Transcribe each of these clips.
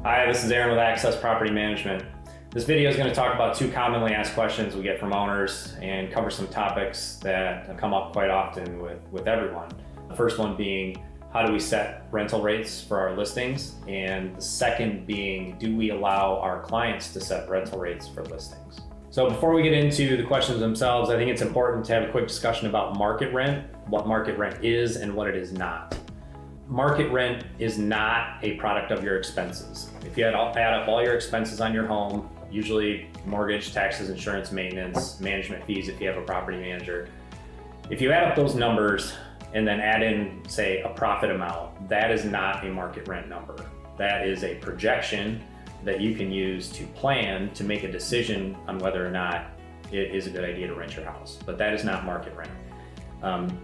Hi, this is Aaron with Access Property Management. This video is going to talk about two commonly asked questions we get from owners and cover some topics that come up quite often with everyone. The first one being, how do we set rental rates for our listings? And the second being, do we allow our clients to set rental rates for listings? So before we get into the questions themselves, I think it's important to have a quick discussion about market rent, what market rent is and what it is not. Market rent is not a product of your expenses. If you add up all your expenses on your home, usually mortgage, taxes, insurance, maintenance, management fees if you have a property manager, if you add up those numbers and then add in, say, a profit amount, that is not a market rent number. That is a projection that you can use to plan to make a decision on whether or not it is a good idea to rent your house, but that is not market rent.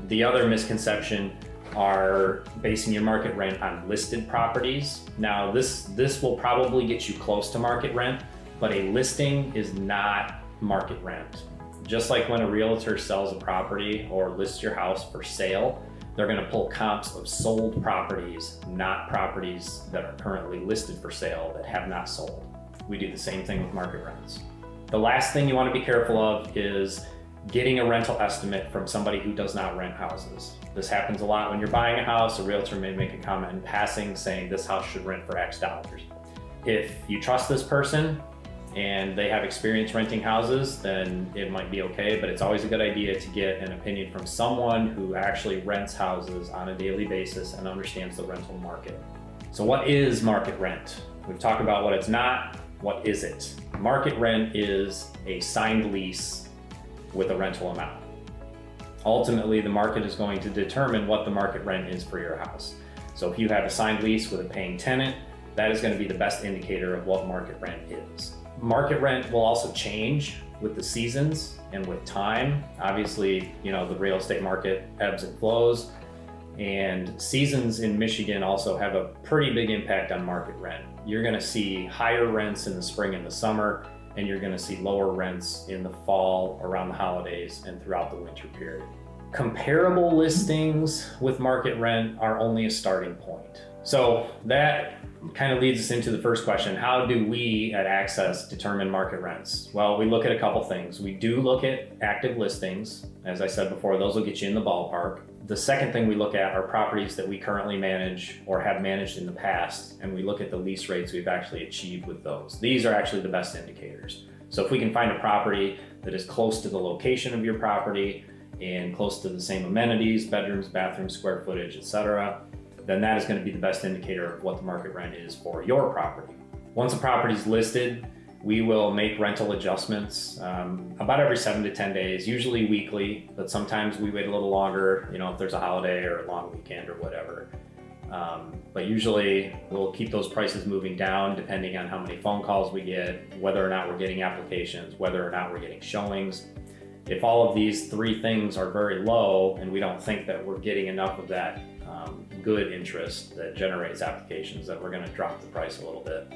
The other misconception are basing your market rent on listed properties. Now this will probably get you close to market rent, but a listing is not market rent. Just like when a realtor sells a property or lists your house for sale, they're going to pull comps of sold properties, not properties that are currently listed for sale that have not sold. We do the same thing with market rents. The last thing you want to be careful of is getting a rental estimate from somebody who does not rent houses. This happens a lot when you're buying a house. A realtor may make a comment in passing saying this house should rent for X dollars. If you trust this person and they have experience renting houses, then it might be okay, but it's always a good idea to get an opinion from someone who actually rents houses on a daily basis and understands the rental market. So what is market rent? We've talked about what it's not. What is it? Market rent is a signed lease with a rental amount. Ultimately, the market is going to determine what the market rent is for your house. So if you have a signed lease with a paying tenant, that is going to be the best indicator of what market rent is. Market rent will also change with the seasons and with time. Obviously, the real estate market ebbs and flows, and seasons in Michigan also have a pretty big impact on market rent. You're going to see higher rents in the spring and the summer, and you're going to see lower rents in the fall, around the holidays, and throughout the winter period. Comparable listings with market rent are only a starting point. So that kind of leads us into the first question. How do we at Access determine market rents? Well, we look at a couple things. We do look at active listings. As I said before, those will get you in the ballpark. The second thing we look at are properties that we currently manage or have managed in the past, and we look at the lease rates we've actually achieved with those. These are actually the best indicators. So if we can find a property that is close to the location of your property and close to the same amenities, bedrooms, bathrooms, square footage, etc., then that is going to be the best indicator of what the market rent is for your property. Once a property is listed, we will make rental adjustments about every 7 to 10 days, usually weekly, but sometimes we wait a little longer, if there's a holiday or a long weekend or whatever. But usually we'll keep those prices moving down depending on how many phone calls we get, whether or not we're getting applications, whether or not we're getting showings. If all of these three things are very low and we don't think that we're getting enough of that good interest that generates applications, then we're going to drop the price a little bit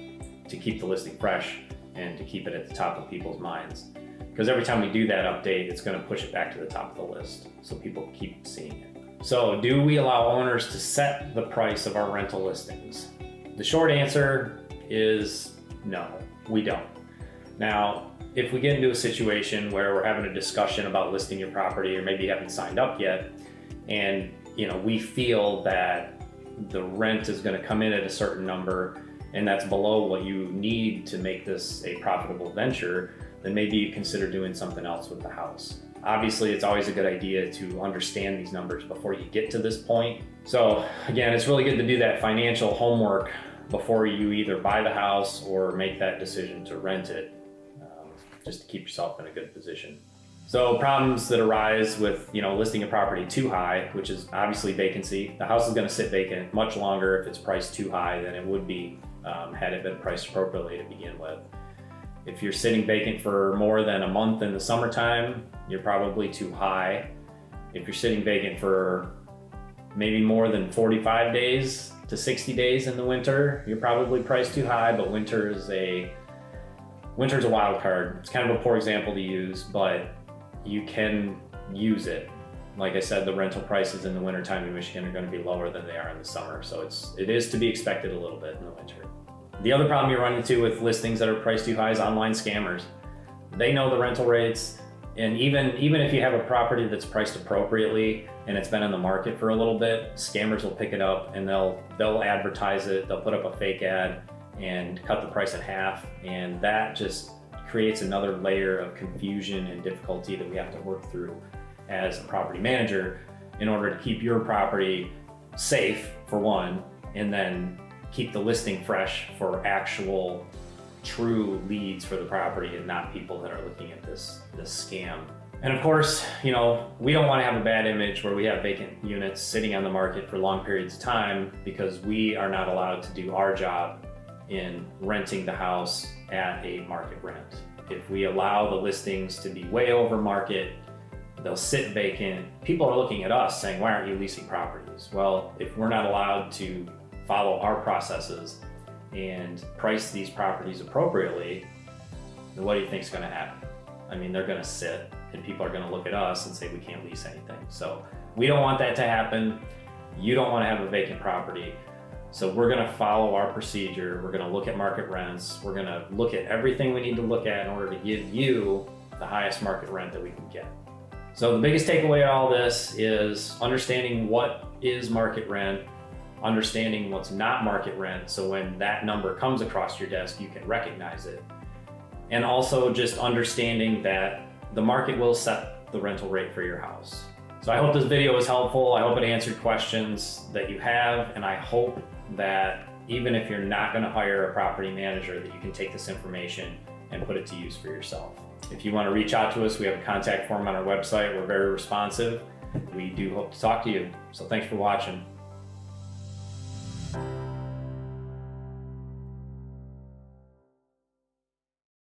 to keep the listing fresh and to keep it at the top of people's minds. Because every time we do that update, it's going to push it back to the top of the list so people keep seeing it. So do we allow owners to set the price of our rental listings? The short answer is no, we don't. Now, if we get into a situation where we're having a discussion about listing your property, or maybe you haven't signed up yet, and we feel that the rent is going to come in at a certain number and that's below what you need to make this a profitable venture, then maybe you consider doing something else with the house. Obviously, it's always a good idea to understand these numbers before you get to this point. So again, it's really good to do that financial homework before you either buy the house or make that decision to rent it, just to keep yourself in a good position. So problems that arise with listing a property too high, which is obviously vacancy. The house is going to sit vacant much longer if it's priced too high than it would be had it been priced appropriately to begin with. If you're sitting vacant for more than a month in the summertime, you're probably too high. If you're sitting vacant for maybe more than 45 days to 60 days in the winter, you're probably priced too high, but winter's a wild card. It's kind of a poor example to use, but you can use it. Like I said, the rental prices in the wintertime in Michigan are going to be lower than they are in the summer. So it is to be expected a little bit in the winter. The other problem you run into with listings that are priced too high is online scammers. They know the rental rates, and even if you have a property that's priced appropriately and it's been in the market for a little bit, scammers will pick it up and they'll advertise it, they'll put up a fake ad and cut the price in half, and that just creates another layer of confusion and difficulty that we have to work through as a property manager in order to keep your property safe, for one, and then keep the listing fresh for actual true leads for the property and not people that are looking at this scam. And of course, we don't want to have a bad image where we have vacant units sitting on the market for long periods of time because we are not allowed to do our job in renting the house at a market rent. If we allow the listings to be way over market, they'll sit vacant. People are looking at us saying, why aren't you leasing properties? Well, if we're not allowed to follow our processes and price these properties appropriately, then what do you think is going to happen? I mean, they're going to sit and people are going to look at us and say we can't lease anything. So we don't want that to happen. You don't want to have a vacant property. So we're going to follow our procedure. We're going to look at market rents. We're going to look at everything we need to look at in order to give you the highest market rent that we can get. So the biggest takeaway of all this is understanding what is market rent, understanding what's not market rent, so when that number comes across your desk, you can recognize it. And also just understanding that the market will set the rental rate for your house. So I hope this video was helpful. I hope it answered questions that you have, and I hope that even if you're not going to hire a property manager, that you can take this information and put it to use for yourself. If you want to reach out to us, we have a contact form on our website. We're very responsive. We do hope to talk to you. So thanks for watching.